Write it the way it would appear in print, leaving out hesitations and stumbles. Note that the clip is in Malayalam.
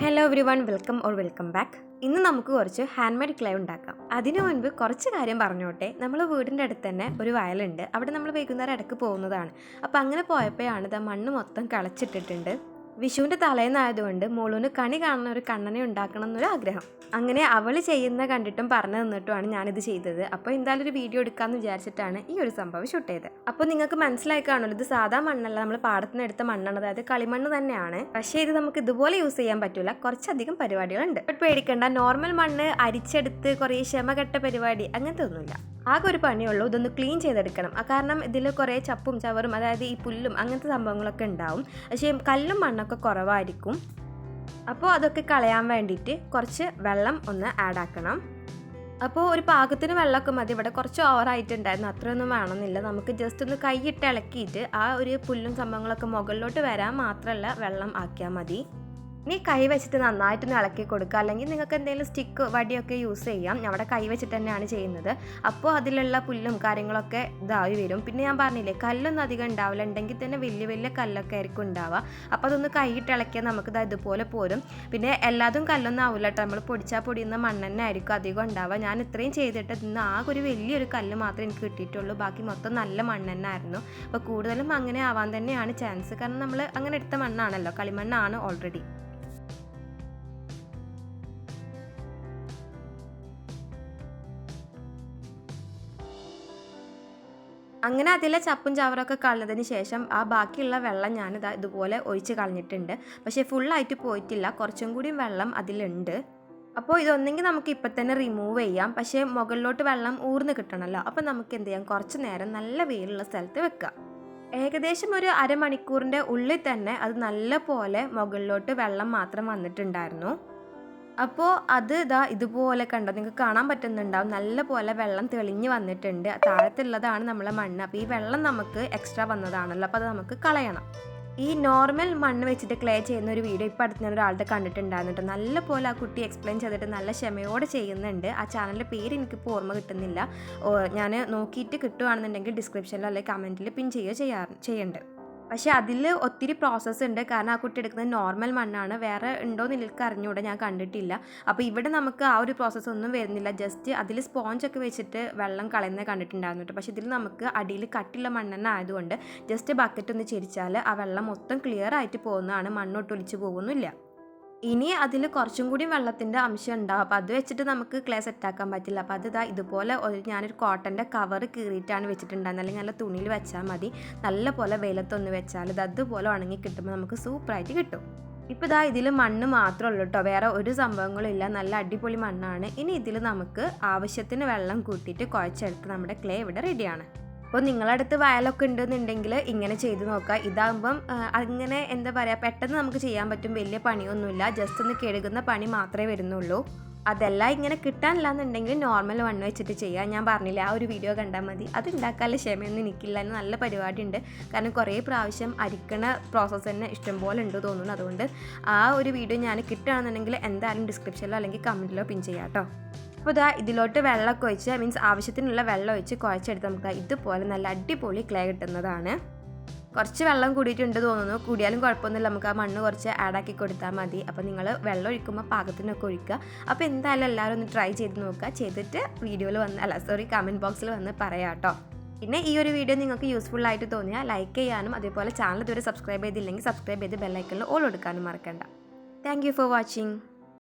Hello every one, welcome back. ഇന്ന് നമുക്ക് കുറച്ച് ഹാൻഡ് മെയ്ഡ് ക്ലേ ഉണ്ടാക്കാം. അതിനു മുൻപ് കുറച്ച് കാര്യം പറഞ്ഞോട്ടെ. നമ്മൾ വീടിൻ്റെ അടുത്ത് തന്നെ ഒരു വയലുണ്ട്. അവിടെ നമ്മൾ വൈകുന്നേരം ഇടയ്ക്ക് പോകുന്നതാണ്. അപ്പോൾ അങ്ങനെ പോയപ്പോഴാണ് മണ്ണ് മൊത്തം കളച്ചിട്ടിട്ടുണ്ട്. വിഷുവിൻ്റെ തലേന്നായതുകൊണ്ട് മോളൂന് കണി കാണുന്ന ഒരു കണ്ണനെ ഉണ്ടാക്കണം എന്നൊരു ആഗ്രഹം. അങ്ങനെ അവൾ ചെയ്യുന്ന കണ്ടിട്ടും പറഞ്ഞു തന്നിട്ടുമാണ് ഞാനിത് ചെയ്തത്. അപ്പോൾ എന്തായാലും ഒരു വീഡിയോ എടുക്കാമെന്ന് വിചാരിച്ചിട്ടാണ് ഈ ഒരു സംഭവം ഷൂട്ട് ചെയ്തത്. അപ്പോൾ നിങ്ങൾക്ക് മനസ്സിലായി കാണുമല്ലോ, ഇത് സാധാ മണ്ണല്ല, നമ്മൾ പാടത്തുനിന്ന് എടുത്ത മണ്ണാണ്, അതായത് കളിമണ്ണ് തന്നെയാണ്. പക്ഷേ ഇത് നമുക്ക് ഇതുപോലെ യൂസ് ചെയ്യാൻ പറ്റില്ല, കുറച്ചധികം പരിപാടികളുണ്ട്. ബട്ട് പേടിക്കേണ്ട, നോർമൽ മണ്ണ് അരിച്ചെടുത്ത് കുറേ ക്ഷമകെട്ട പരിപാടി അങ്ങനത്തെ ഒന്നുമില്ല. ആകെ ഒരു പണിയുള്ളൂ, ഇതൊന്ന് ക്ലീൻ ചെയ്തെടുക്കണം. കാരണം ഇതിൽ കുറേ ചപ്പും ചവറും, അതായത് ഈ പുല്ലും അങ്ങനത്തെ സംഭവങ്ങളൊക്കെ ഉണ്ടാവും. പക്ഷേ കല്ലും മണ്ണൊക്കെ കുറവായിരിക്കും. അപ്പോൾ അതൊക്കെ കളയാൻ വേണ്ടിയിട്ട് കുറച്ച് വെള്ളം ഒന്ന് ആഡ് ആക്കണം. അപ്പോൾ ഒരു പാകത്തിന് വെള്ളമൊക്കെ മതി. ഇവിടെ കുറച്ച് ഓവറായിട്ടുണ്ടായിരുന്നു, അത്രയൊന്നും വേണമെന്നില്ല. നമുക്ക് ജസ്റ്റ് ഒന്ന് കൈയിട്ട് ഇളക്കിയിട്ട് ആ ഒരു പുല്ലും സംഭവങ്ങളൊക്കെ മുകളിലോട്ട് വരാൻ മാത്രമല്ല വെള്ളം ആക്കിയാൽ മതി. ഇനി കൈ വെച്ചിട്ട് നന്നായിട്ടൊന്ന് ഇളക്കി കൊടുക്കുക, അല്ലെങ്കിൽ നിങ്ങൾക്ക് എന്തെങ്കിലും സ്റ്റിക്ക് വടിയൊക്കെ യൂസ് ചെയ്യാം. അവിടെ കൈ വെച്ചിട്ട് തന്നെയാണ് ചെയ്യുന്നത്. അപ്പോൾ അതിലുള്ള പുല്ലും കാര്യങ്ങളൊക്കെ ഇതായി വരും. പിന്നെ ഞാൻ പറഞ്ഞില്ലേ, കല്ലൊന്നും അധികം ഉണ്ടാവില്ല, ഉണ്ടെങ്കിൽ തന്നെ വലിയ വലിയ കല്ലൊക്കെ ആയിരിക്കും ഉണ്ടാവുക. അപ്പോൾ അതൊന്ന് കൈയിട്ട് ഇളക്കിയാൽ നമുക്കിത് ഇതുപോലെ പോരും. പിന്നെ എല്ലാതും കല്ലൊന്നും ആവില്ല കേട്ടോ, നമ്മൾ പൊടിച്ചാൽ പൊടിയുന്ന മണ്ണ് തന്നെ ആയിരിക്കും അധികം ഉണ്ടാവുക. ഞാൻ ഇത്രയും ചെയ്തിട്ട് ഇന്ന് ആകെ ഒരു വലിയൊരു കല്ല് മാത്രമേ എനിക്ക് കിട്ടിയിട്ടുള്ളൂ, ബാക്കി മൊത്തം നല്ല മണ്ണ് തന്നെ ആയിരുന്നു. അപ്പോൾ കൂടുതലും അങ്ങനെ ആവാൻ തന്നെയാണ് ചാൻസ്, കാരണം നമ്മൾ അങ്ങനെ എടുത്ത മണ്ണാണല്ലോ, കളിമണ്ണാണ് ഓൾറെഡി. അങ്ങനെ അതിലെ ചപ്പും ചവറൊക്കെ കളഞ്ഞതിന് ശേഷം ആ ബാക്കിയുള്ള വെള്ളം ഞാനിതാ ഇതുപോലെ ഒഴിച്ച് കളഞ്ഞിട്ടുണ്ട്. പക്ഷേ ഫുള്ളായിട്ട് പോയിട്ടില്ല, കുറച്ചും കൂടി വെള്ളം അതിലുണ്ട്. അപ്പോൾ ഇതൊന്നെങ്കിൽ നമുക്ക് ഇപ്പം തന്നെ റിമൂവ് ചെയ്യാം, പക്ഷേ മുകളിലോട്ട് വെള്ളം ഊർന്ന് കിട്ടണമല്ലോ. അപ്പോൾ നമുക്ക് എന്ത് ചെയ്യാം, കുറച്ച് നേരം നല്ല വെയിലുള്ള സ്ഥലത്ത് വെക്കാം. ഏകദേശം ഒരു അരമണിക്കൂറിൻ്റെ ഉള്ളിൽ തന്നെ അത് നല്ല പോലെ മുകളിലോട്ട് വെള്ളം മാത്രം വന്നിട്ടുണ്ടായിരുന്നു. അപ്പോൾ അത് ഇതുപോലെ കണ്ടോ, നിങ്ങൾക്ക് കാണാൻ പറ്റുന്നുണ്ടാവും, നല്ല പോലെ വെള്ളം തെളിഞ്ഞ് വന്നിട്ടുണ്ട്. താഴത്തുള്ളതാണ് നമ്മളെ മണ്ണ്. അപ്പോൾ ഈ വെള്ളം നമുക്ക് എക്സ്ട്രാ വന്നതാണല്ലോ, അപ്പോൾ അത് നമുക്ക് കളയണം. ഈ നോർമൽ മണ്ണ് വെച്ചിട്ട് ക്ലേ ചെയ്യുന്ന ഒരു വീഡിയോ ഇപ്പോൾ അടുത്ത് ഞാൻ ഒരാളുടെ കണ്ടിട്ടുണ്ടായിരുന്നു. നല്ല പോലെ ആ കുട്ടി എക്സ്പ്ലെയിൻ ചെയ്തിട്ട് നല്ല ക്ഷമയോടെ ചെയ്യുന്നുണ്ട്. ആ ചാനലിൻ്റെ പേര് എനിക്കിപ്പോൾ ഓർമ്മ കിട്ടുന്നില്ല. ഞാൻ നോക്കിയിട്ട് കിട്ടുകയാണെന്നുണ്ടെങ്കിൽ ഡിസ്ക്രിപ്ഷനിലോ അല്ലെങ്കിൽ കമൻറ്റിൽ പിൻ ചെയ്യുന്നുണ്ട്. പക്ഷേ അതിൽ ഒത്തിരി പ്രോസസ്സ് ഉണ്ട്, കാരണം ആ കുട്ടി എടുക്കുന്നത് നോർമൽ മണ്ണാണ്. വേറെ ഉണ്ടോയെന്ന് എനിക്ക് അറിഞ്ഞുകൂടെ, ഞാൻ കണ്ടിട്ടില്ല. അപ്പോൾ ഇവിടെ നമുക്ക് ആ ഒരു പ്രോസസ്സ് ഒന്നും വരുന്നില്ല, ജസ്റ്റ് അതിൽ സ്പോഞ്ചൊക്കെ വെച്ചിട്ട് വെള്ളം കളയുന്നത് കണ്ടിട്ടുണ്ടായിരുന്നു കേട്ടോ. പക്ഷേ ഇതിൽ നമുക്ക് അടിയിൽ കട്ടിയുള്ള മണ്ണെണ്ണ ആയതുകൊണ്ട് ജസ്റ്റ് ബക്കറ്റ് ഒന്ന് ചിരിച്ചാൽ ആ വെള്ളം മൊത്തം ക്ലിയർ ആയിട്ട് പോകുന്നതാണ്, മണ്ണൊട്ടൊലിച്ച് പോകുന്നില്ല. ഇനി അതിൽ കുറച്ചും കൂടി വെള്ളത്തിൻ്റെ അംശം ഉണ്ടാവും, അപ്പോൾ അത് വെച്ചിട്ട് നമുക്ക് ക്ലേ സെറ്റാക്കാൻ പറ്റില്ല. അപ്പോൾ അത് ഇതുപോലെ ഞാനൊരു കോട്ടൻ്റെ കവർ കീറിയിട്ടാണ് വെച്ചിട്ടുണ്ടായിരുന്നത്, അല്ലെങ്കിൽ നല്ല തുണിയിൽ വെച്ചാൽ മതി. നല്ല പോലെ വെയിലത്തൊന്ന് വെച്ചാൽ ഇത് അതുപോലെ ഉണങ്ങി കിട്ടുമ്പോൾ നമുക്ക് സൂപ്പറായിട്ട് കിട്ടും. ഇപ്പോൾ ഇതിൽ മണ്ണ് മാത്രമേ ഉള്ളൂ കേട്ടോ, വേറെ ഒരു സംഭവങ്ങളും ഇല്ല. നല്ല അടിപൊളി മണ്ണാണ്. ഇനി ഇതിൽ നമുക്ക് ആവശ്യത്തിന് വെള്ളം കൂട്ടിയിട്ട് കുഴച്ചെടുത്ത് നമ്മുടെ ക്ലേ ഇവിടെ റെഡിയാണ്. അപ്പോൾ നിങ്ങളടുത്ത് വയലൊക്കെ ഉണ്ടെന്നുണ്ടെങ്കിൽ ഇങ്ങനെ ചെയ്ത് നോക്കുക. ഇതാകുമ്പം അങ്ങനെ എന്താ പറയുക, പെട്ടെന്ന് നമുക്ക് ചെയ്യാൻ പറ്റും, വലിയ പണിയൊന്നുമില്ല, ജസ്റ്റ് ഒന്ന് കഴുകുന്ന പണി മാത്രമേ വരുന്നുള്ളൂ. അതെല്ലാം ഇങ്ങനെ കിട്ടാനില്ല എന്നുണ്ടെങ്കിൽ നോർമൽ മണ്ണ് വെച്ചിട്ട് ചെയ്യാം. ഞാൻ പറഞ്ഞില്ല, ആ ഒരു വീഡിയോ കണ്ടാൽ മതി. അത് ഉണ്ടാക്കാനുള്ള ക്ഷമയൊന്നും എനിക്കില്ല, അതിന് നല്ല പരിപാടി ഉണ്ട്. കാരണം കുറേ പ്രാവശ്യം അരിക്കണ പ്രോസസ്സ് തന്നെ ഇഷ്ടംപോലെ ഉണ്ട് തോന്നുന്നു. അതുകൊണ്ട് ആ ഒരു വീഡിയോ ഞാൻ കിട്ടുകയാണെന്നുണ്ടെങ്കിൽ എന്തായാലും ഡിസ്ക്രിപ്ഷനിലോ അല്ലെങ്കിൽ കമൻറ്റിലോ പിൻ ചെയ്യാം കേട്ടോ. അപ്പോൾ ഇതിലോട്ട് വെള്ളമൊക്കെ ഒഴിച്ച്, മീൻസ് ആവശ്യത്തിനുള്ള വെള്ളം ഒഴിച്ച് കുഴച്ചെടുത്ത് നമുക്ക് ഇതുപോലെ നല്ല അടിപൊളി ക്ലേ കിട്ടുന്നതാണ്. കുറച്ച് വെള്ളം കൂടിയിട്ടുണ്ട് തോന്നുന്നു, കൂടിയാലും കുഴപ്പമൊന്നുമില്ല, നമുക്ക് ആ മണ്ണ് കുറച്ച് ആഡാക്കി കൊടുത്താൽ മതി. അപ്പോൾ നിങ്ങൾ വെള്ളം ഒഴിക്കുമ്പോൾ പാകത്തിനൊക്കെ ഒഴിക്കുക. അപ്പോൾ എന്തായാലും എല്ലാവരും ഒന്ന് ട്രൈ ചെയ്ത് നോക്കുക. ചെയ്തിട്ട് കമൻറ്റ് ബോക്സിൽ വന്ന് പറയാം കേട്ടോ. പിന്നെ ഈ ഒരു വീഡിയോ നിങ്ങൾക്ക് യൂസ്ഫുൾ ആയിട്ട് തോന്നിയാൽ ലൈക്ക് ചെയ്യാനും, അതേപോലെ ചാനൽ ഇതുവരെ സബ്സ്ക്രൈബ് ചെയ്തില്ലെങ്കിൽ സബ്സ്ക്രൈബ് ചെയ്ത് ബെല്ലൈക്കണിൽ ഓൾ കൊടുക്കാനും മറക്കണ്ട. Thank you for watching.